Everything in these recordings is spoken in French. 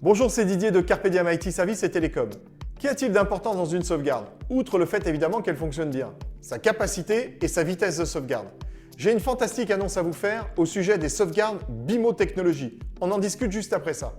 Bonjour, c'est Didier de Carpe Diem IT Services et Télécom. Qu'y a-t-il d'important dans une sauvegarde? Outre le fait évidemment qu'elle fonctionne bien, sa capacité et sa vitesse de sauvegarde. J'ai une fantastique annonce à vous faire au sujet des sauvegardes BIMO Technologies. On en discute juste après ça.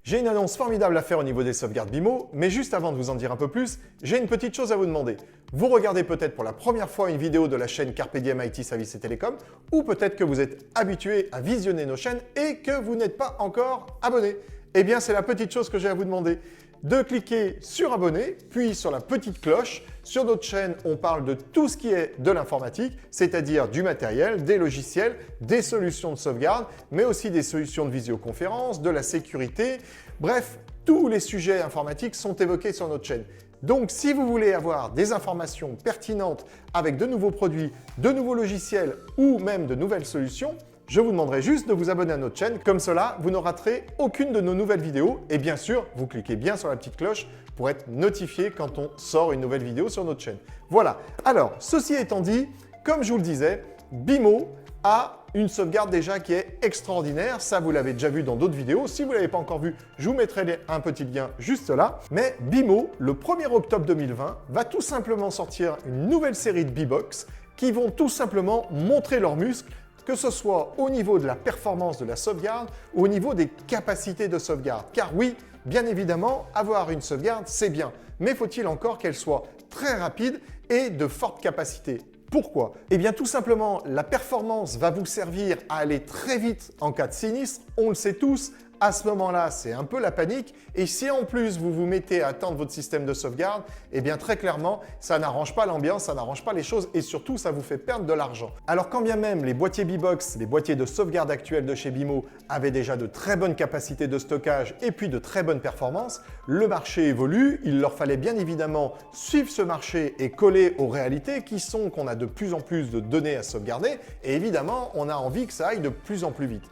J'ai une annonce formidable à faire au niveau des sauvegardes BIMO, mais juste avant de vous en dire un peu plus, j'ai une petite chose à vous demander. Vous regardez peut-être pour la première fois une vidéo de la chaîne Carpe Diem IT Services et Télécom, ou peut-être que vous êtes habitué à visionner nos chaînes et que vous n'êtes pas encore abonné. Eh bien, c'est la petite chose que j'ai à vous demander. De cliquer sur abonner, puis sur la petite cloche. Sur notre chaîne, on parle de tout ce qui est de l'informatique, c'est-à-dire du matériel, des logiciels, des solutions de sauvegarde, mais aussi des solutions de visioconférence, de la sécurité. Bref, tous les sujets informatiques sont évoqués sur notre chaîne. Donc, si vous voulez avoir des informations pertinentes avec de nouveaux produits, de nouveaux logiciels ou même de nouvelles solutions, je vous demanderai juste de vous abonner à notre chaîne. Comme cela, vous ne raterez aucune de nos nouvelles vidéos. Et bien sûr, vous cliquez bien sur la petite cloche pour être notifié quand on sort une nouvelle vidéo sur notre chaîne. Voilà. Alors, ceci étant dit, comme je vous le disais, BIMO a une sauvegarde déjà qui est extraordinaire. Ça, vous l'avez déjà vu dans d'autres vidéos. Si vous ne l'avez pas encore vu, je vous mettrai un petit lien juste là. Mais BIMO, le 1er octobre 2020, va tout simplement sortir une nouvelle série de B-Box qui vont tout simplement montrer leurs muscles, que ce soit au niveau de la performance de la sauvegarde ou au niveau des capacités de sauvegarde. Car oui, bien évidemment, avoir une sauvegarde, c'est bien. Mais faut-il encore qu'elle soit très rapide et de forte capacité? Pourquoi? Eh bien tout simplement, la performance va vous servir à aller très vite en cas de sinistre, on le sait tous. À ce moment-là, c'est un peu la panique. Et si en plus vous vous mettez à attendre votre système de sauvegarde, eh bien très clairement, ça n'arrange pas l'ambiance, ça n'arrange pas les choses et surtout, ça vous fait perdre de l'argent. Alors quand bien même les boîtiers B-Box, les boîtiers de sauvegarde actuels de chez BIMO avaient déjà de très bonnes capacités de stockage et puis de très bonnes performances, le marché évolue. Il leur fallait bien évidemment suivre ce marché et coller aux réalités qui sont qu'on a de plus en plus de données à sauvegarder et évidemment, on a envie que ça aille de plus en plus vite.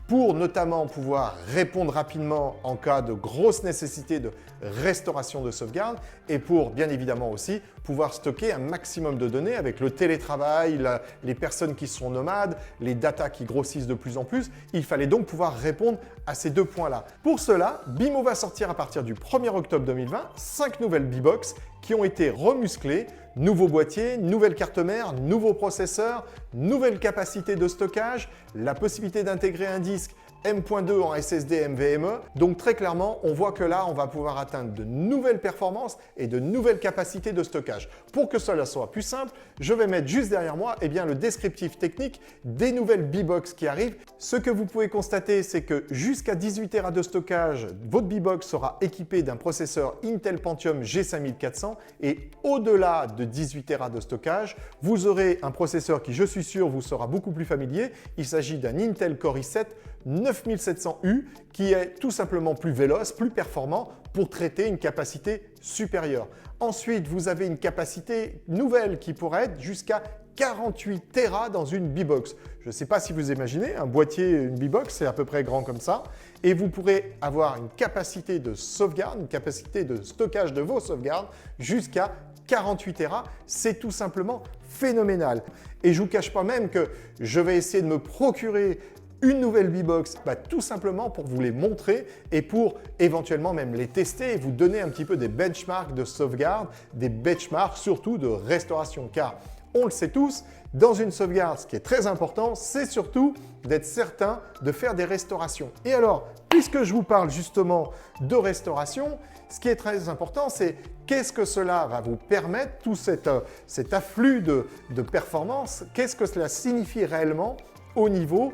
Pour notamment pouvoir répondre rapidement en cas de grosse nécessité de restauration de sauvegarde et pour bien évidemment aussi pouvoir stocker un maximum de données avec le télétravail, les personnes qui sont nomades, les datas qui grossissent de plus en plus. Il fallait donc pouvoir répondre à ces deux points-là. Pour cela, BIMO va sortir à partir du 1er octobre 2020 5 nouvelles B-Box qui ont été remusclées. Nouveau boîtier, nouvelle carte mère, nouveau processeur, nouvelle capacité de stockage, la possibilité d'intégrer un disque M.2 en SSD NVMe. Donc très clairement, on voit que là, on va pouvoir atteindre de nouvelles performances et de nouvelles capacités de stockage. Pour que cela soit plus simple, je vais mettre juste derrière moi le descriptif technique des nouvelles B-Box qui arrivent. Ce que vous pouvez constater, c'est que jusqu'à 18 Tera de stockage, votre B-Box sera équipée d'un processeur Intel Pentium G5400 et au-delà de 18 Tera de stockage, vous aurez un processeur qui, je suis sûr, vous sera beaucoup plus familier. Il s'agit d'un Intel Core i7 9700U qui est tout simplement plus véloce, plus performant pour traiter une capacité supérieure. Ensuite, vous avez une capacité nouvelle qui pourrait être jusqu'à 48 Tera dans une B-Box. Je ne sais pas si vous imaginez, un boîtier, une B-Box, c'est à peu près grand comme ça. Et vous pourrez avoir une capacité de sauvegarde, une capacité de stockage de vos sauvegardes jusqu'à 48 Tera. C'est tout simplement phénoménal. Et je ne vous cache pas même que je vais essayer de me procurer une nouvelle B-Box, tout simplement pour vous les montrer et pour éventuellement même les tester et vous donner un petit peu des benchmarks de sauvegarde, des benchmarks surtout de restauration. Car on le sait tous, dans une sauvegarde, ce qui est très important, c'est surtout d'être certain de faire des restaurations. Et alors, puisque je vous parle justement de restauration, ce qui est très important, c'est qu'est-ce que cela va vous permettre, tout cet afflux de performance, qu'est-ce que cela signifie réellement au niveau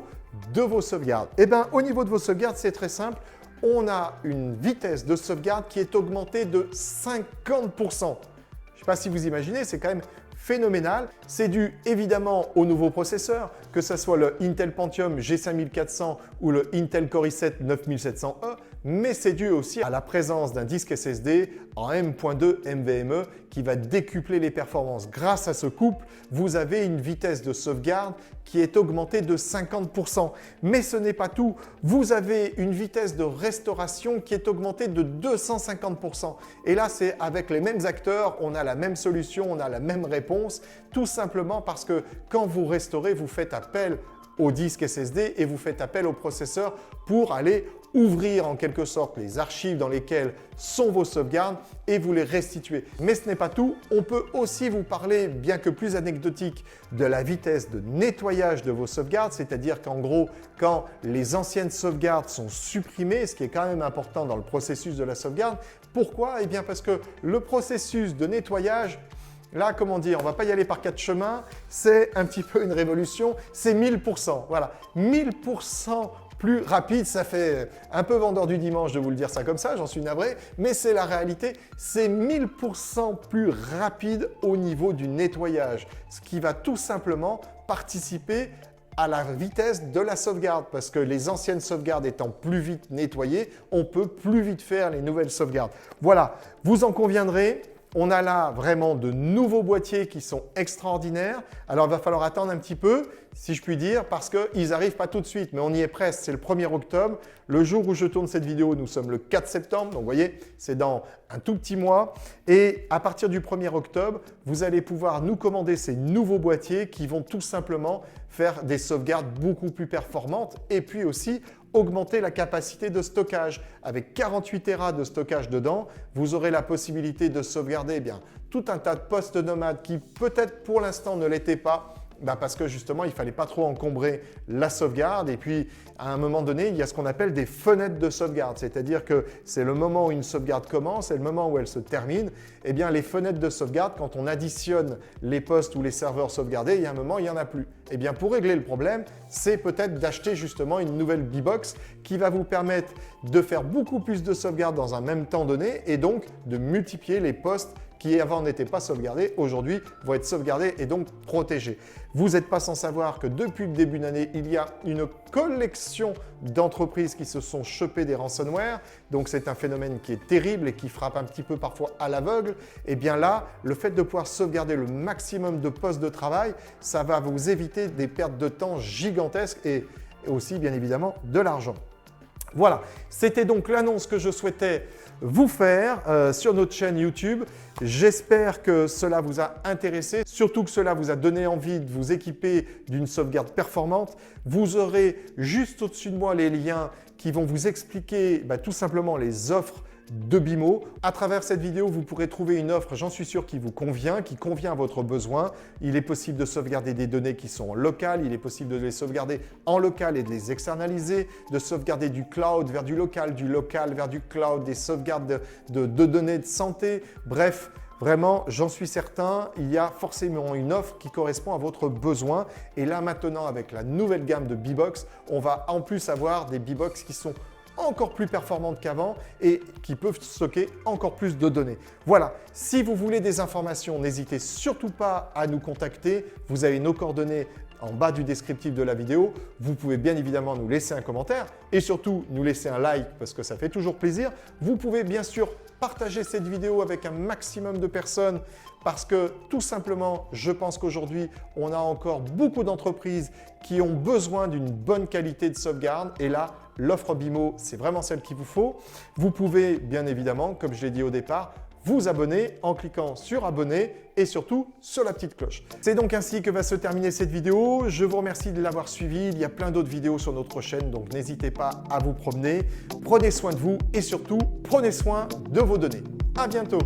de vos sauvegardes? Eh bien, au niveau de vos sauvegardes, c'est très simple. On a une vitesse de sauvegarde qui est augmentée de 50%. Je ne sais pas si vous imaginez, c'est quand même phénoménal. C'est dû évidemment au nouveau processeur, que ce soit le Intel Pentium G5400 ou le Intel Core i7 9700E, mais c'est dû aussi à la présence d'un disque SSD en M.2 NVMe qui va décupler les performances. Grâce à ce couple, vous avez une vitesse de sauvegarde qui est augmentée de 50%. Mais ce n'est pas tout, vous avez une vitesse de restauration qui est augmentée de 250%. Et là, c'est avec les mêmes acteurs, on a la même solution, on a la même réponse, tout simplement parce que quand vous restaurez, vous faites appel au disque SSD et vous faites appel au processeur pour aller ouvrir en quelque sorte les archives dans lesquelles sont vos sauvegardes et vous les restituer. Mais ce n'est pas tout, on peut aussi vous parler, bien que plus anecdotique, de la vitesse de nettoyage de vos sauvegardes, c'est-à-dire qu'en gros, quand les anciennes sauvegardes sont supprimées, ce qui est quand même important dans le processus de la sauvegarde. Pourquoi? Eh bien parce que le processus de nettoyage, là, comment dire, on ne va pas y aller par quatre chemins, c'est un petit peu une révolution, c'est 1000%. Voilà, 1000% plus rapide, ça fait un peu vendeur du dimanche de vous le dire ça comme ça, j'en suis navré, mais c'est la réalité, c'est 1000% plus rapide au niveau du nettoyage, ce qui va tout simplement participer à la vitesse de la sauvegarde, parce que les anciennes sauvegardes étant plus vite nettoyées, on peut plus vite faire les nouvelles sauvegardes. Voilà, vous en conviendrez. On a là vraiment de nouveaux boîtiers qui sont extraordinaires. Alors, il va falloir attendre un petit peu, si je puis dire, parce qu'ils n'arrivent pas tout de suite, mais on y est presque. C'est le 1er octobre. Le jour où je tourne cette vidéo, nous sommes le 4 septembre. Donc, vous voyez, c'est dans un tout petit mois. Et à partir du 1er octobre, vous allez pouvoir nous commander ces nouveaux boîtiers qui vont tout simplement faire des sauvegardes beaucoup plus performantes et puis aussi augmenter la capacité de stockage. Avec 48 Tera de stockage dedans, vous aurez la possibilité de sauvegarder tout un tas de postes nomades qui peut-être pour l'instant ne l'étaient pas, parce que justement, il ne fallait pas trop encombrer la sauvegarde. Et puis, à un moment donné, il y a ce qu'on appelle des fenêtres de sauvegarde. C'est-à-dire que c'est le moment où une sauvegarde commence et le moment où elle se termine. Eh bien, les fenêtres de sauvegarde, quand on additionne les postes ou les serveurs sauvegardés, il y a un moment, il n'y en a plus. Eh bien, pour régler le problème, c'est peut-être d'acheter justement une nouvelle B-Box qui va vous permettre de faire beaucoup plus de sauvegarde dans un même temps donné et donc de multiplier les postes qui avant n'étaient pas sauvegardés, aujourd'hui vont être sauvegardés et donc protégés. Vous n'êtes pas sans savoir que depuis le début d'année, il y a une collection d'entreprises qui se sont chopées des ransomware. Donc c'est un phénomène qui est terrible et qui frappe un petit peu parfois à l'aveugle. Et bien là, le fait de pouvoir sauvegarder le maximum de postes de travail, ça va vous éviter des pertes de temps gigantesques et aussi bien évidemment de l'argent. Voilà, c'était donc l'annonce que je souhaitais vous faire sur notre chaîne YouTube. J'espère que cela vous a intéressé, surtout que cela vous a donné envie de vous équiper d'une sauvegarde performante. Vous aurez juste au-dessus de moi les liens qui vont vous expliquer tout simplement les offres de BIMO. À travers cette vidéo, vous pourrez trouver une offre, j'en suis sûr, qui vous convient, qui convient à votre besoin. Il est possible de sauvegarder des données qui sont locales, il est possible de les sauvegarder en local et de les externaliser, de sauvegarder du cloud vers du local vers du cloud, des sauvegardes de données de santé. Bref, vraiment, j'en suis certain, il y a forcément une offre qui correspond à votre besoin. Et là maintenant, avec la nouvelle gamme de B-Box, on va en plus avoir des B-Box qui sont encore plus performantes qu'avant et qui peuvent stocker encore plus de données. Voilà, si vous voulez des informations, n'hésitez surtout pas à nous contacter. Vous avez nos coordonnées en bas du descriptif de la vidéo. Vous pouvez bien évidemment nous laisser un commentaire et surtout nous laisser un like parce que ça fait toujours plaisir. Vous pouvez bien sûr partager cette vidéo avec un maximum de personnes parce que tout simplement, je pense qu'aujourd'hui, on a encore beaucoup d'entreprises qui ont besoin d'une bonne qualité de sauvegarde et là, l'offre BIMO, c'est vraiment celle qu'il vous faut. Vous pouvez bien évidemment, comme je l'ai dit au départ, vous abonner en cliquant sur abonner et surtout sur la petite cloche. C'est donc ainsi que va se terminer cette vidéo. Je vous remercie de l'avoir suivi. Il y a plein d'autres vidéos sur notre chaîne, donc n'hésitez pas à vous promener. Prenez soin de vous et surtout, prenez soin de vos données. À bientôt.